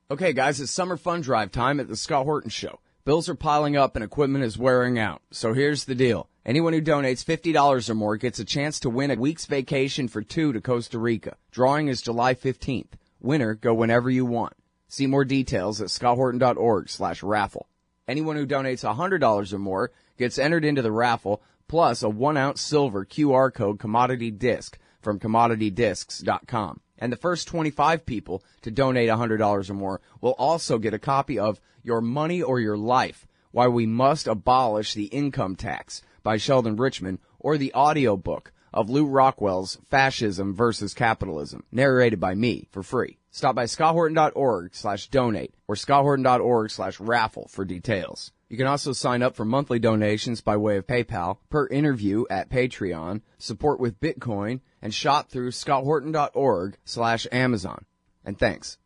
Okay, guys, it's summer fun drive time at the Scott Horton Show. Bills are piling up and equipment is wearing out. So here's the deal. Anyone who donates $50 or more gets a chance to win a week's vacation for two to Costa Rica. Drawing is July 15th. Winner, go whenever you want. See more details at scotthorton.org/raffle. Anyone who donates $100 or more gets entered into the raffle, plus a 1-ounce silver QR code commodity disc from commoditydiscs.com. And the first 25 people to donate $100 or more will also get a copy of Your Money or Your Life, Why We Must Abolish the Income Tax by Sheldon Richman, or the audiobook of Lou Rockwell's Fascism versus Capitalism, narrated by me for free. Stop by scotthorton.org/donate or scotthorton.org/raffle for details. You can also sign up for monthly donations by way of PayPal, per interview at Patreon, support with Bitcoin, and shop through scotthorton.org/Amazon. And thanks.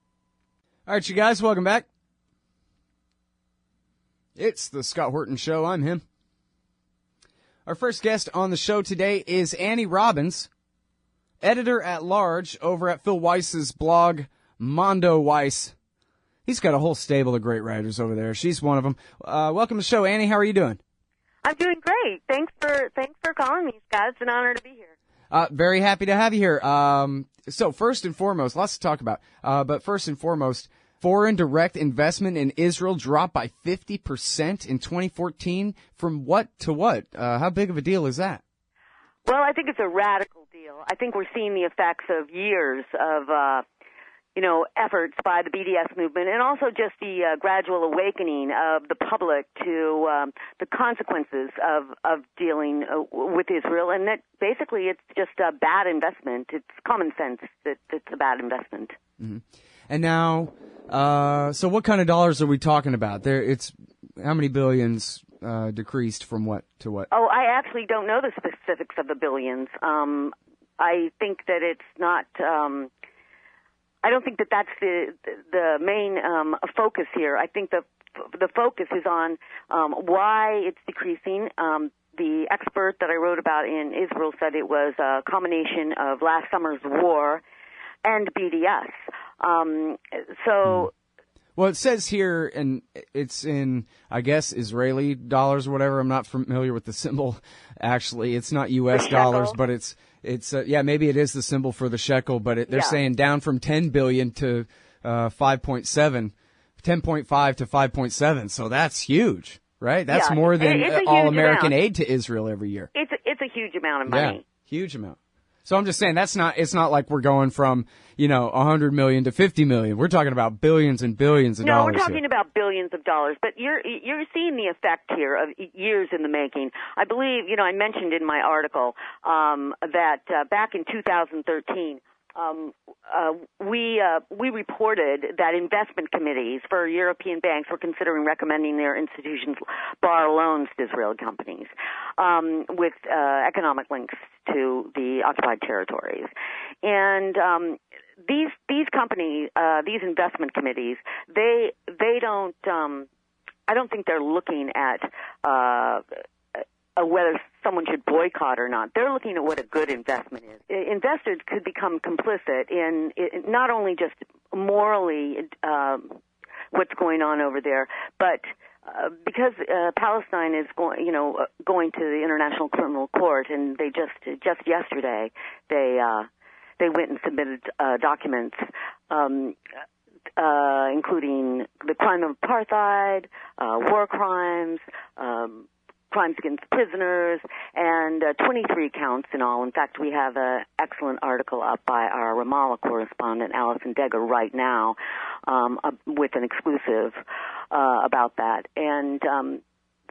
All right, you guys, welcome back. It's the Scott Horton Show. I'm him. Our first guest on the show today is Annie Robbins, editor-at-large over at Phil Weiss's blog, Mondo Weiss. He's got a whole stable of great writers over there. She's one of them. Welcome to the show, Annie. How are you doing? I'm doing great. Thanks for calling me, Scott. It's an honor to be here. Very happy to have you here. So first and foremost, lots to talk about. But first and foremost, foreign direct investment in Israel dropped by 50% in 2014. From what to what? How big of a deal is that? Well, I think it's a radical deal. I think we're seeing the effects of years of efforts by the BDS movement, and also just the gradual awakening of the public to the consequences of dealing with Israel, and that basically it's just a bad investment. It's common sense that it's a bad investment. Mm-hmm. And now, so what kind of dollars are we talking about? It's how many billions decreased from what to what? Oh, I actually don't know the specifics of the billions. I think that it's not. I don't think that that's the main focus here. I think the focus is on why it's decreasing. The expert that I wrote about in Israel said it was a combination of last summer's war and BDS. Well, it says here, and it's in, I guess, Israeli dollars or whatever. I'm not familiar with the symbol. Actually, it's not U.S. dollars, but it's maybe it is the symbol for the shekel, but they're saying down from 10 billion to 5.7, 10.5 to 5.7. So that's huge, right? That's more than all American aid to Israel every year. It's a huge amount of money. Yeah, huge amount. So I'm just saying it's not like we're going from, 100 million to 50 million. We're talking about billions and billions of dollars. No, we're talking about billions of dollars, but you're seeing the effect here of years in the making. I believe, I mentioned in my article that back in 2013, we reported that investment committees for European banks were considering recommending their institutions borrow loans to Israeli companies with economic links to the occupied territories. And these companies, these investment committees, they don't. I don't think they're looking at whether someone should boycott or not. They're looking at what a good investment is. Investors could become complicit in not only just morally what's going on over there, but because Palestine is going to the International Criminal Court, and they just yesterday they went and submitted documents including the crime of apartheid, war crimes, crimes against prisoners, and 23 counts in all. In fact, we have an excellent article up by our Ramallah correspondent, Alison Degger, right now with an exclusive about that. And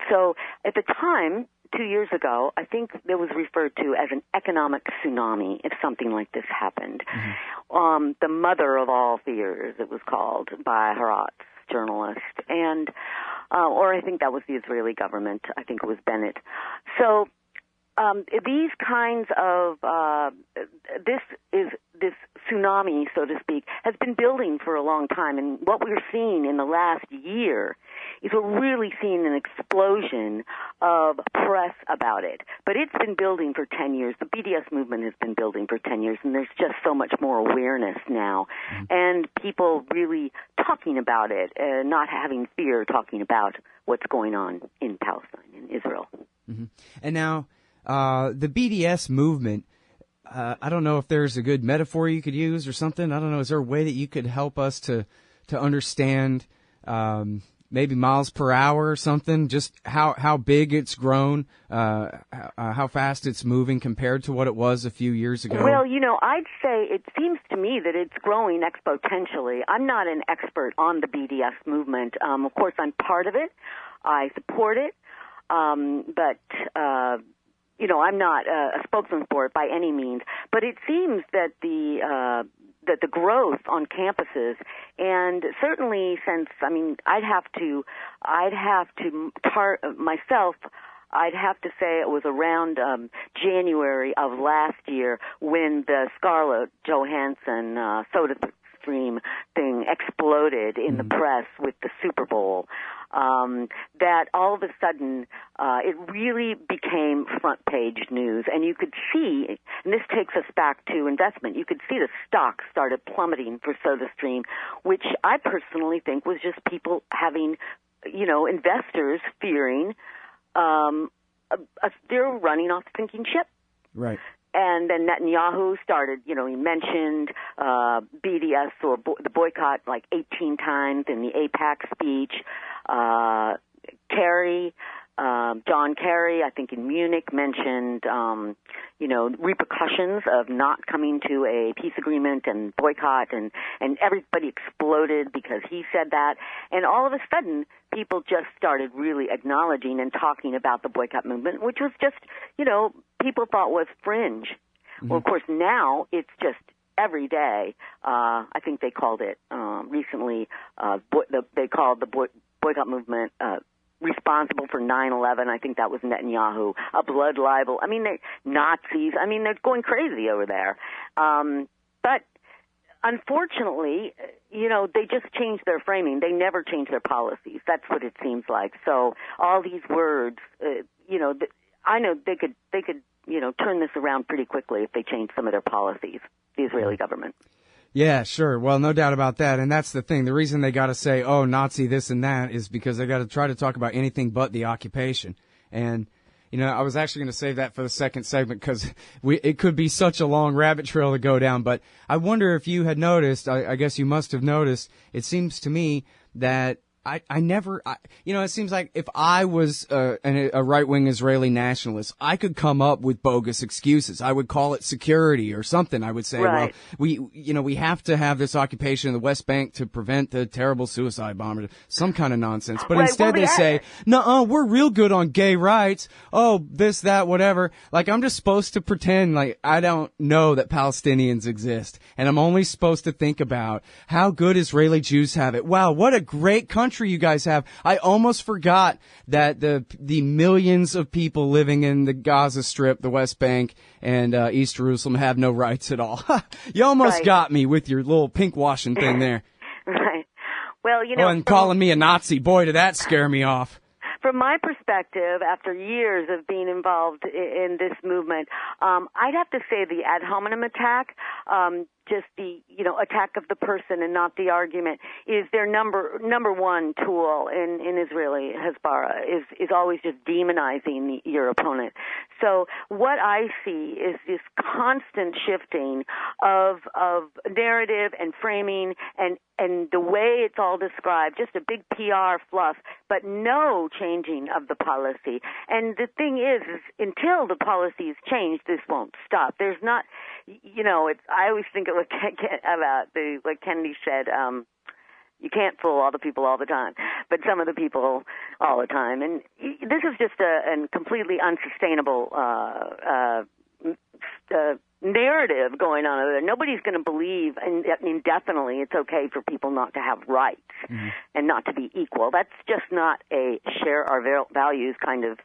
so at the time, 2 years ago, I think it was referred to as an economic tsunami if something like this happened. Mm-hmm. The mother of all fears, it was called by Haaretz journalist. And or I think that was the Israeli government. I think it was Bennett. So these kinds of this tsunami, so to speak, has been building for a long time. And what we're seeing in the last year is we're really seeing an explosion of press about it. But it's been building for 10 years. The BDS movement has been building for 10 years, and there's just so much more awareness now. Mm-hmm. And people really talking about it, not having fear talking about what's going on in Palestine, in Israel. Mm-hmm. And now, the BDS movement, I don't know if there's a good metaphor you could use or something. I don't know. Is there a way that you could help us to understand maybe miles per hour or something, just how big it's grown, how fast it's moving compared to what it was a few years ago? Well, I'd say it seems to me that it's growing exponentially. I'm not an expert on the BDS movement. Of course, I'm part of it. I support it. But I'm not a spokesman for it by any means. But it seems that the growth on campuses, and certainly since, I'd have to say it was around January of last year when the Scarlett Johansson SodaStream thing exploded in the press with the Super Bowl. That all of a sudden it really became front page news, and you could see, and this takes us back to investment, you could see the stock started plummeting for SodaStream, which I personally think was just people having, investors fearing they're running off the sinking ship. Right. And then Netanyahu started, he mentioned BDS or the boycott like 18 times in the AIPAC speech. John Kerry, I think in Munich, mentioned, repercussions of not coming to a peace agreement and boycott, and everybody exploded because he said that. And all of a sudden, people just started really acknowledging and talking about the boycott movement, which was just, people thought was fringe. Mm-hmm. Well, of course, now it's just every day. I think they called it recently, they called the boycott movement responsible for 9/11. I think that was Netanyahu, a blood libel. They're Nazis. They're going crazy over there. But unfortunately, they just changed their framing. They never changed their policies. That's what it seems like. So all these words, I know they could turn this around pretty quickly if they changed some of their policies, the Israeli government. Yeah, sure. Well, no doubt about that. And that's the thing. The reason they got to say, oh, Nazi this and that is because they got to try to talk about anything but the occupation. And, I was actually going to save that for the second segment because it could be such a long rabbit trail to go down. But I wonder if you had noticed, I guess you must have noticed, it seems to me that it seems like if I was a right-wing Israeli nationalist, I could come up with bogus excuses. I would call it security or something. I would say, right. Well, we have to have this occupation in the West Bank to prevent the terrible suicide bomber, some kind of nonsense. But instead they say, no, we're real good on gay rights. Oh, this, that, whatever. Like, I'm just supposed to pretend like I don't know that Palestinians exist. And I'm only supposed to think about how good Israeli Jews have it. Wow, what a great country you guys have. I almost forgot that the millions of people living in the Gaza Strip, the West Bank, and East Jerusalem have no rights at all. You almost got me with your little pink washing thing there. Right. Well, and calling me a Nazi, boy, did that scare me off. From my perspective, after years of being involved in this movement, I'd have to say the ad hominem attack, just the attack of the person and not the argument, is their number one tool in Israeli Hezbollah is always just demonizing your opponent. So what I see is this constant shifting of narrative and framing and the way it's all described, just a big PR fluff, but no changing of the policy. And the thing is until the policy is changed, this won't stop. There's not, I always think about like Kennedy said, you can't fool all the people all the time, but some of the people all the time. And this is just a completely unsustainable narrative going on over there. Nobody's going to believe indefinitely it's okay for people not to have rights and not to be equal. That's just not a share our values kind of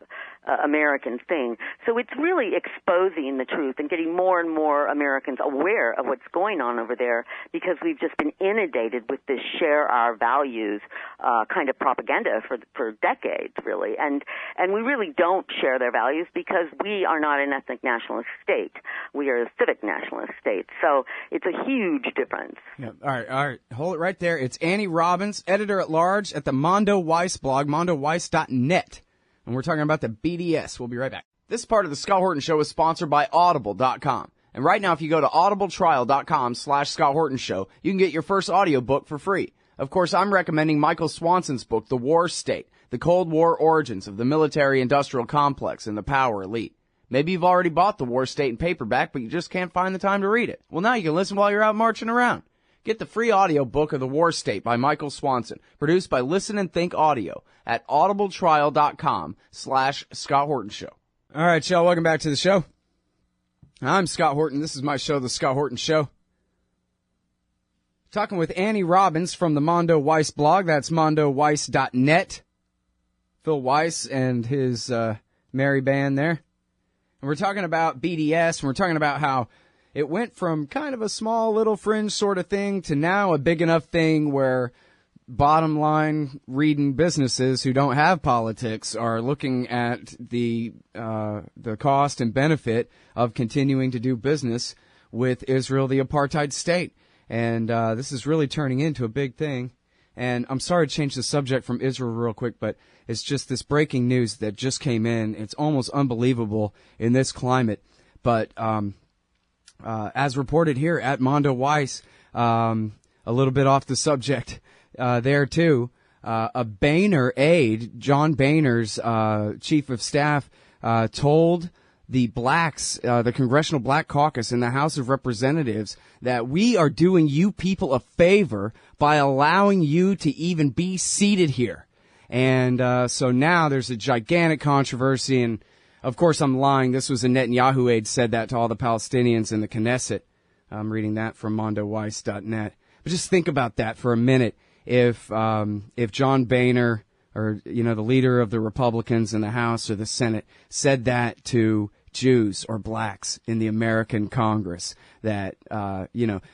American thing. So it's really exposing the truth and getting more and more Americans aware of what's going on over there because we've just been inundated with this share our values kind of propaganda for decades, really. And we really don't share their values because we are not an ethnic nationalist state. We are a civic nationalist state. So it's a huge difference. Yeah. All right. Hold it right there. It's Annie Robbins, editor-at-large at the Mondo Weiss blog, mondoweiss.net. And we're talking about the BDS. We'll be right back. This part of the Scott Horton Show is sponsored by Audible.com. And right now, if you go to audibletrial.com/Scott Horton Show, you can get your first audiobook for free. Of course, I'm recommending Michael Swanson's book, The War State, The Cold War Origins of the Military-Industrial Complex and the Power Elite. Maybe you've already bought The War State in paperback, but you just can't find the time to read it. Well, now you can listen while you're out marching around. Get the free audiobook of The War State by Michael Swanson, produced by Listen and Think Audio at audibletrial.com/Scott Horton Show. All right, y'all, welcome back to the show. I'm Scott Horton. This is my show, The Scott Horton Show. Talking with Annie Robbins from the Mondo Weiss blog. That's mondoweiss.net. Phil Weiss and his merry band there. And we're talking about BDS, and we're talking about how it went from kind of a small little fringe sort of thing to now a big enough thing where bottom line reading businesses who don't have politics are looking at the cost and benefit of continuing to do business with Israel, the apartheid state. And this is really turning into a big thing. And I'm sorry to change the subject from Israel real quick, but it's just this breaking news that just came in. It's almost unbelievable in this climate. But as reported here at Mondo Weiss, a little bit off the subject there too, a Boehner aide, John Boehner's chief of staff, told the blacks, the Congressional Black Caucus in the House of Representatives, that we are doing you people a favor by allowing you to even be seated here. And so now there's a gigantic controversy, and of course I'm lying. This was a Netanyahu aide said that to all the Palestinians in the Knesset. I'm reading that from mondoweiss.net. But just think about that for a minute. If John Boehner, or, the leader of the Republicans in the House or the Senate, said that to Jews or blacks in the American Congress, that,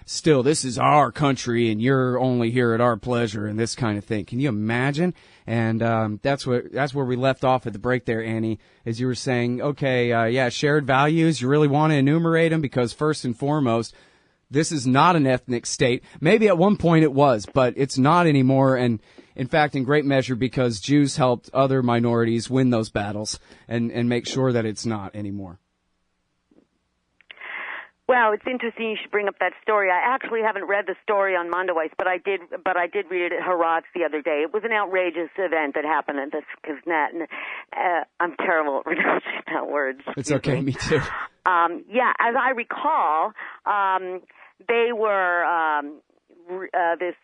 still this is our country and you're only here at our pleasure and this kind of thing. Can you imagine? And that's where we left off at the break there, Annie, as you were saying, okay, shared values, you really want to enumerate them because first and foremost, this is not an ethnic state. Maybe at one point it was, but it's not anymore. And in fact, in great measure because Jews helped other minorities win those battles and make sure that it's not anymore. Well, it's interesting you should bring up that story. I actually haven't read the story on Mondo Weiss, but I did read it at Haaretz the other day. It was an outrageous event that happened at the Knesset, and I'm terrible at pronouncing that word. It's okay, me too. As I recall, they were this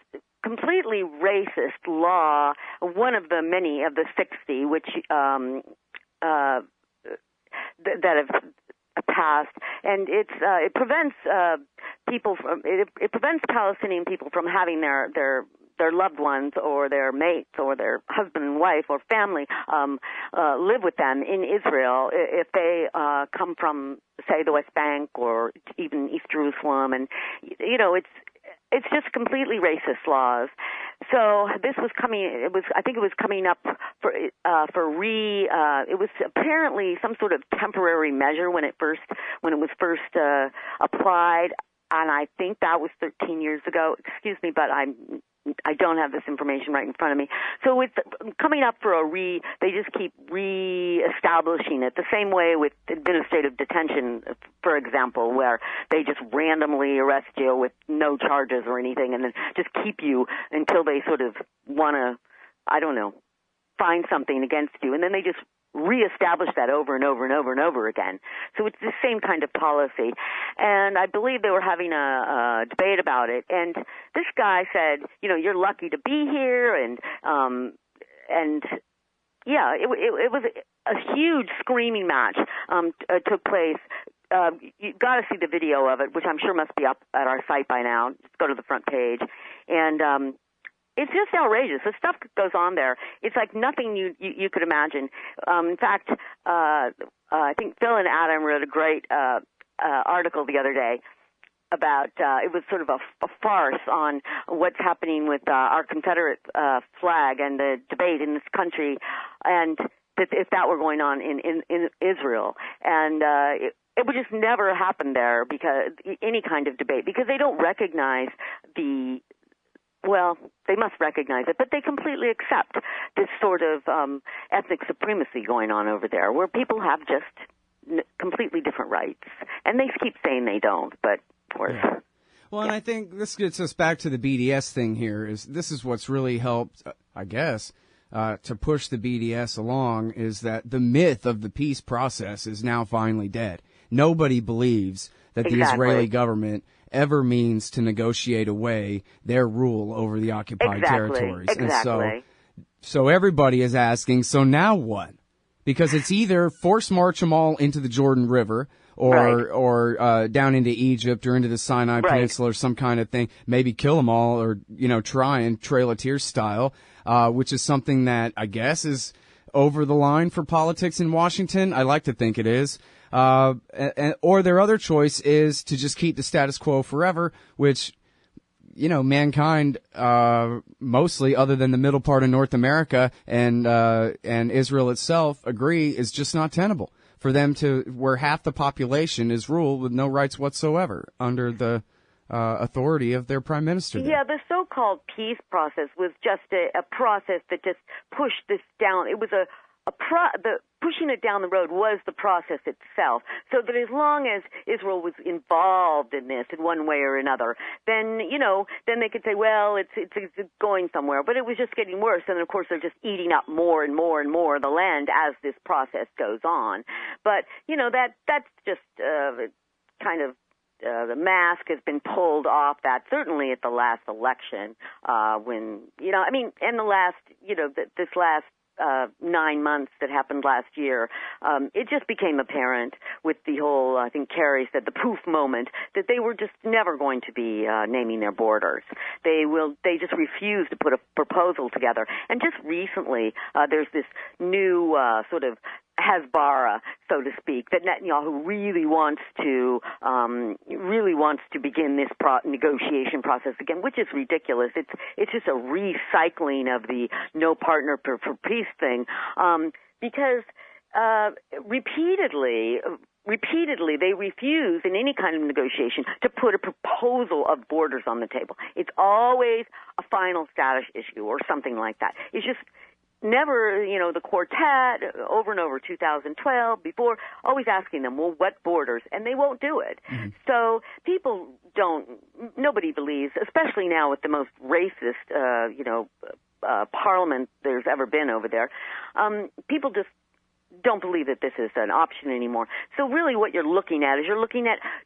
completely racist law, one of the many of the 60, which that have passed, and it prevents Palestinian people from having their loved ones or their mates or their husband and wife or family live with them in Israel if they come from, say, the West Bank or even East Jerusalem, and it's just completely racist laws. So this was coming. I think it was coming up for it was apparently some sort of temporary measure when it was first applied, and I think that was 13 years ago. Excuse me, but I don't have this information right in front of me. So it's coming up for they just keep re-establishing it, the same way with administrative detention, for example, where they just randomly arrest you with no charges or anything and then just keep you until they sort of want to, find something against you, and then they just reestablish that over and over and over and over again. So it's the same kind of policy. And I believe they were having a debate about it. And this guy said, you're lucky to be here. And it was a huge screaming match took place. You've got to see the video of it, which I'm sure must be up at our site by now. Just go to the front page. And it's just outrageous. The stuff that goes on there, it's like nothing you could imagine. In fact, I think Phil and Adam wrote a great article the other day about it was sort of a farce on what's happening with our Confederate flag and the debate in this country, and if that were going on in Israel. And it would just never happen there, because any kind of debate, because they don't recognize they must recognize it, but they completely accept this sort of ethnic supremacy going on over there, where people have just completely different rights. And they keep saying they don't, but of course. Yeah. Well, and I think this gets us back to the BDS thing here. This is what's really helped, I guess, to push the BDS along, is that the myth of the peace process is now finally dead. Nobody believes that the Israeli government ever means to negotiate away their rule over the occupied territories. Exactly. And so everybody is asking, so now what? Because it's either force march them all into the Jordan River, or down into Egypt or into the Sinai Peninsula or some kind of thing, maybe kill them all, or, try and Trail of Tears style, which is something that I guess is over the line for politics in Washington. I like to think it is. Or their other choice is to just keep the status quo forever, which, mankind, mostly, other than the middle part of North America and Israel itself, agree is just not tenable for them where half the population is ruled with no rights whatsoever under the authority of their prime minister there. Yeah, the so-called peace process was just a process that just pushed this down. It was the pushing it down the road was the process itself. So that as long as Israel was involved in this in one way or another, then they could say, well, it's going somewhere. But it was just getting worse, and of course they're just eating up more and more and more of the land as this process goes on. But that's just kind of. The mask has been pulled off that, certainly at the last election, when, and the last, this last 9 months that happened last year, it just became apparent with the whole, I think Kerry said, the poof moment, that they were just never going to be naming their borders. They just refused to put a proposal together. And just recently, there's this new sort of Hasbara, so to speak, that Netanyahu really wants to begin this negotiation process again, which is ridiculous. It's just a recycling of the no partner for peace thing, because repeatedly they refuse in any kind of negotiation to put a proposal of borders on the table. It's always a final status issue or something like that. It's just never, the quartet, over and over, 2012, before, always asking them, well, what borders? And they won't do it. Mm-hmm. So nobody believes, especially now with the most racist, parliament there's ever been over there, people just don't believe that this is an option anymore. So really what you're looking at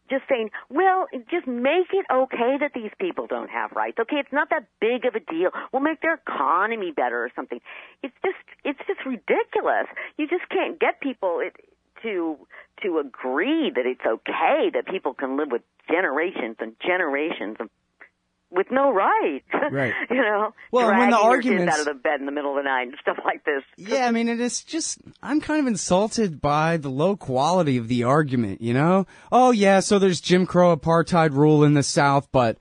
just saying, well, just make it okay that these people don't have rights. Okay, it's not that big of a deal. We'll make their economy better or something. It's just ridiculous. You just can't get people to agree that it's okay that people can live with generations and generations of with no right. Right. Well, when the arguments out of the bed in the middle of the night and stuff like this. Yeah, I mean, it's just, I'm kind of insulted by the low quality of the argument, Oh, yeah, so there's Jim Crow apartheid rule in the South, but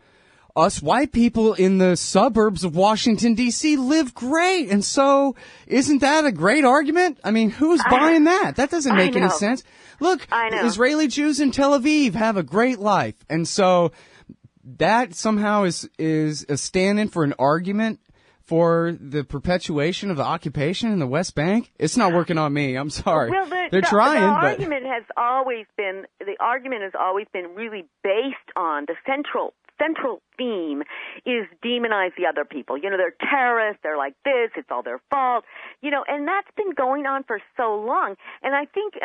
us white people in the suburbs of Washington, D.C. live great, and so isn't that a great argument? I mean, who's buying that? That doesn't make any sense. Look, Israeli Jews in Tel Aviv have a great life, and so that somehow is a stand-in for an argument for the perpetuation of the occupation in the West Bank. It's not working on me. I'm sorry. Well, they're trying, the but argument has always been really based on the central theme is demonize the other people. They're terrorists, they're like this, it's all their fault. And that's been going on for so long. And I think,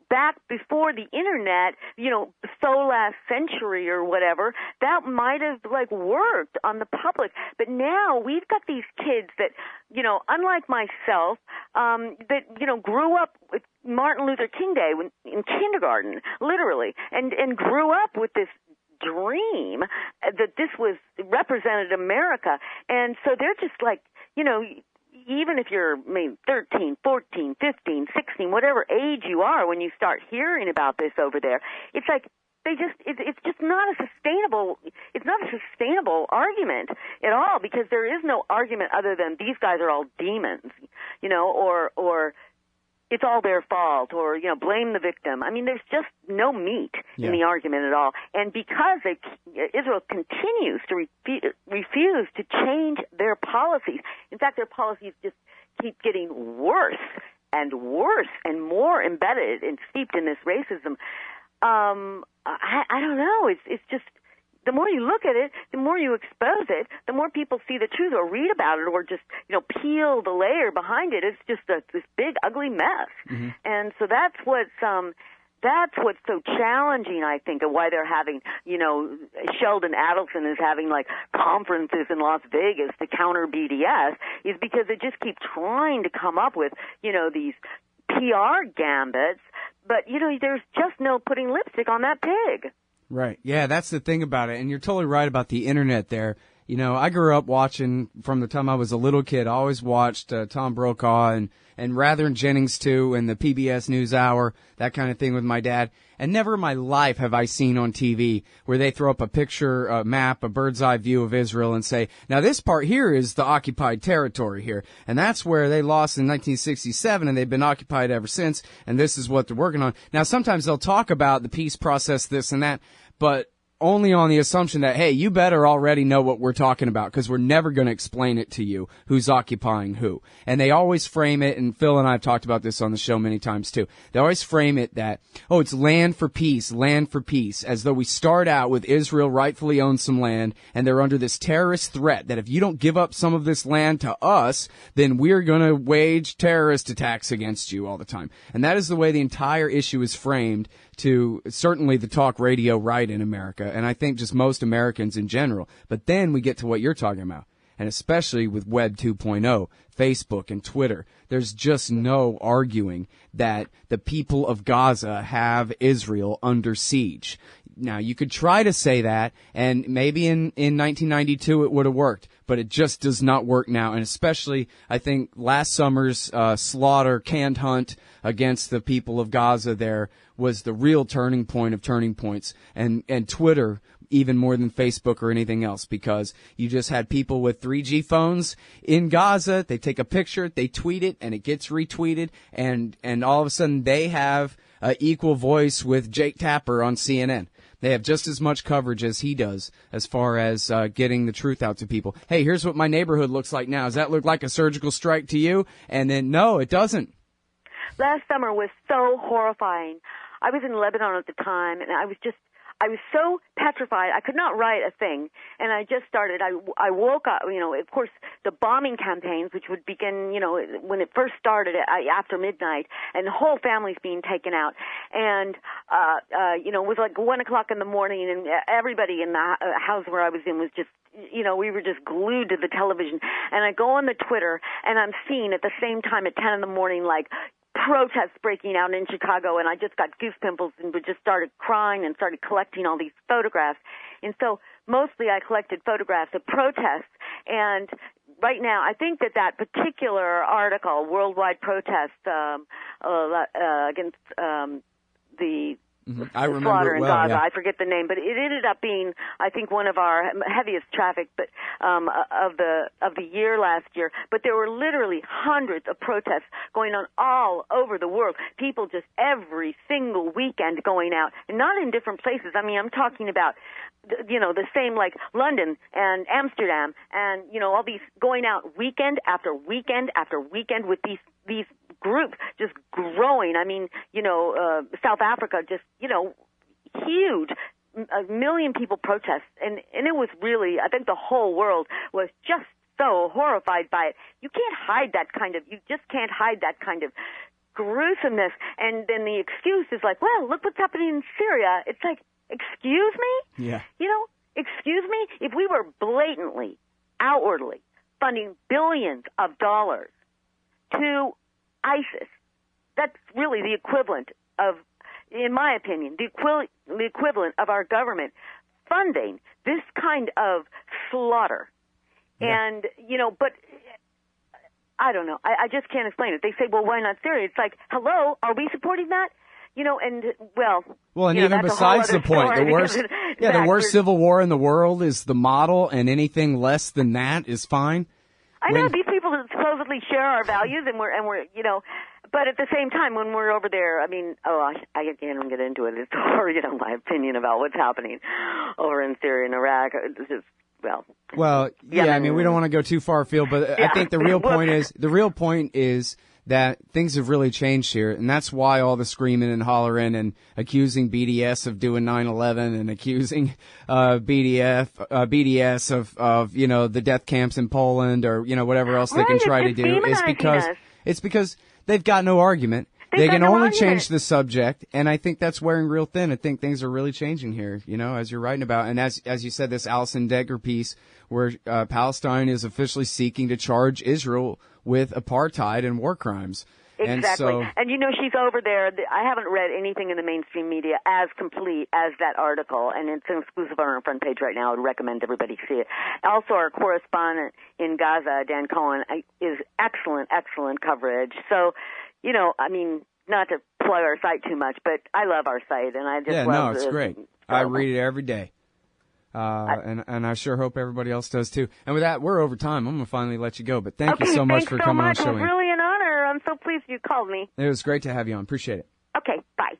back before the internet, so last century or whatever, that might have worked on the public. But now we've got these kids that, unlike myself, that, grew up with Martin Luther King Day in kindergarten, literally, and grew up with this dream that this represented America. And so they're just even if you're maybe 13, 14, 15, 16, whatever age you are when you start hearing about this over there, it's like it's just not a sustainable argument at all, because there is no argument other than these guys are all demons, or it's all their fault, or, blame the victim. I mean, there's just no meat in the argument at all. And because Israel continues to refuse to change their policies, in fact, their policies just keep getting worse and worse and more embedded and steeped in this racism. I don't know. It's just, the more you look at it, the more you expose it, the more people see the truth or read about it or just, peel the layer behind it. It's just this big, ugly mess. Mm-hmm. And so that's what's so challenging, I think, and why they're having, Sheldon Adelson is having, conferences in Las Vegas to counter BDS, is because they just keep trying to come up with, these PR gambits, but, there's just no putting lipstick on that pig. Right. Yeah, that's the thing about it. And you're totally right about the internet there. I grew up watching from the time I was a little kid. I always watched Tom Brokaw and Rather and Jennings too, and the PBS NewsHour, that kind of thing with my dad. And never in my life have I seen on TV where they throw up a picture, a map, a bird's eye view of Israel and say, now this part here is the occupied territory here. And that's where they lost in 1967 and they've been occupied ever since. And this is what they're working on. Now sometimes they'll talk about the peace process, this and that, but only on the assumption that, hey, you better already know what we're talking about because we're never going to explain it to you who's occupying who. And they always frame it, and Phil and I have talked about this on the show many times too. They always frame it that, oh, it's land for peace, as though we start out with Israel rightfully owns some land and they're under this terrorist threat that if you don't give up some of this land to us, then we're going to wage terrorist attacks against you all the time. And that is the way the entire issue is framed to certainly the talk radio right in America, and I think just most Americans in general. But then we get to what you're talking about, and especially with Web 2.0, Facebook and Twitter, there's just no arguing that the people of Gaza have Israel under siege. Now, you could try to say that, and maybe in 1992 it would have worked, but it just does not work now, and especially, I think, last summer's slaughter, canned hunt against the people of Gaza there was the real turning point of turning points, and Twitter even more than Facebook or anything else, because you just had people with 3G phones in Gaza. They take a picture, they tweet it, and it gets retweeted, and all of a sudden they have equal voice with Jake Tapper on CNN. They have just as much coverage as he does as far as getting the truth out to people. Hey, here's what my neighborhood looks like now. Does that look like a surgical strike to you? And then, no, it doesn't. Last summer was so horrifying. I was in Lebanon at the time, and I was so petrified. I could not write a thing, and I just started. I woke up, of course, the bombing campaigns, which would begin, when it first started after midnight, and the whole family's being taken out. And, it was like 1 o'clock in the morning, and everybody in the house where I was in was just, we were just glued to the television. And I go on the Twitter, and I'm seeing at the same time at 10 in the morning, protests breaking out in Chicago, and I just got goose pimples and just started crying and started collecting all these photographs. And so mostly I collected photographs of protests. And right now, I think that particular article, Worldwide Protests against the I remember slaughter in Gaza. yeah. I forget the name, but it ended up being, I think, one of our heaviest traffic, of the year last year. But there were literally hundreds of protests going on all over the world. People just every single weekend going out, and not in different places. I mean, I'm talking about, the same like London and Amsterdam, and all these going out weekend after weekend after weekend with these group just growing. I mean, South Africa just, huge. 1 million people protest. And it was really, I think the whole world was just so horrified by it. You just can't hide that kind of gruesomeness. And then the excuse is like, well, look what's happening in Syria. It's like, excuse me? Yeah. Excuse me? If we were blatantly, outwardly funding billions of dollars to ISIS, that's really the equivalent of, in my opinion, the equivalent of our government funding this kind of slaughter. Yeah. And, but I don't know. I just can't explain it. They say, well, why not Syria? It's like, hello, are we supporting that? And even besides the point, the worst civil war in the world is the model, and anything less than that is fine. I know these people supposedly share our values, and we're But at the same time, when we're over there, I mean, I can't get into it. It's my opinion about what's happening over in Syria and Iraq. It's just, well, yeah, I mean, we don't want to go too far afield, but I think the real point is that things have really changed here, and that's why all the screaming and hollering and accusing BDS of doing 9/11 and accusing BDS of the death camps in Poland or whatever else they can try to do is because they've got no argument. They can only change the subject, and I think that's wearing real thin. I think things are really changing here, as you're writing about. And as you said, this Alison Degger piece where Palestine is officially seeking to charge Israel with apartheid and war crimes. Exactly. And she's over there. I haven't read anything in the mainstream media as complete as that article, and it's an exclusive on our front page right now. I would recommend everybody see it. Also, our correspondent in Gaza, Dan Cohen, is excellent coverage. So, not to plug our site too much, but I love our site, and I just love it's great. I read it every day. And I sure hope everybody else does too. And with that, we're over time. I'm going to finally let you go, but thank you so much for coming on the show. It was really an honor. I'm so pleased you called me. It was great to have you on. Appreciate it. Okay, bye.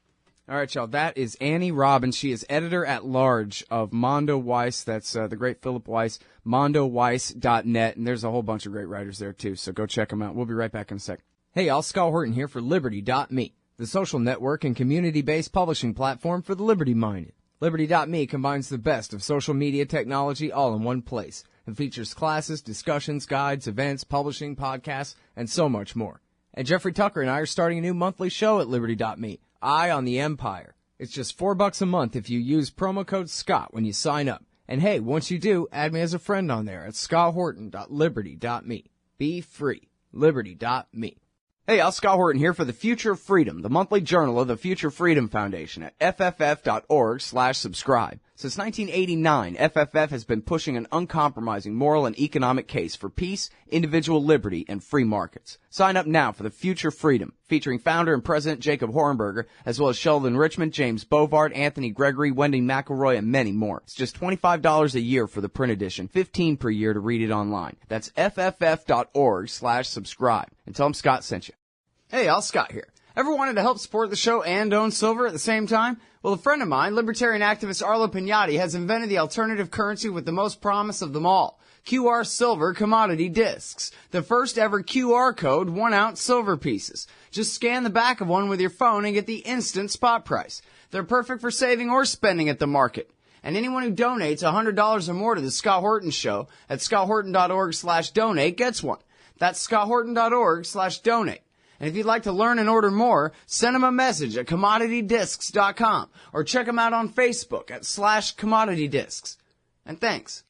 All right, y'all. That is Annie Robbins. She is editor-at-large of Mondo Weiss. That's the great Philip Weiss, mondoweiss.net. And there's a whole bunch of great writers there, too, so go check them out. We'll be right back in a sec. Hey, y'all. Scott Horton here for Liberty.me, the social network and community-based publishing platform for the liberty-minded. Liberty.me combines the best of social media technology all in one place and features classes, discussions, guides, events, publishing, podcasts, and so much more. And Jeffrey Tucker and I are starting a new monthly show at Liberty.me, Eye on the Empire. It's just $4 a month if you use promo code SCOTT when you sign up. And hey, once you do, add me as a friend on there at scotthorton.liberty.me. Be free. Liberty.me. Hey, y'all, Scott Horton here for The Future of Freedom, the monthly journal of the Future Freedom Foundation at fff.org/subscribe. Since 1989, FFF has been pushing an uncompromising moral and economic case for peace, individual liberty, and free markets. Sign up now for The Future Freedom, featuring founder and president Jacob Hornberger, as well as Sheldon Richmond, James Bovard, Anthony Gregory, Wendy McElroy, and many more. It's just $25 a year for the print edition, $15 per year to read it online. That's fff.org/subscribe. And tell them Scott sent you. Hey, y'all, Scott here. Ever wanted to help support the show and own silver at the same time? Well, a friend of mine, libertarian activist Arlo Pignatti, has invented the alternative currency with the most promise of them all. QR Silver Commodity Discs. The first ever QR code 1-ounce silver pieces. Just scan the back of one with your phone and get the instant spot price. They're perfect for saving or spending at the market. And anyone who donates $100 or more to the Scott Horton Show at scotthorton.org/donate gets one. That's scotthorton.org/donate. And if you'd like to learn and order more, send them a message at commoditydiscs.com or check them out on Facebook at /commoditydiscs. And thanks.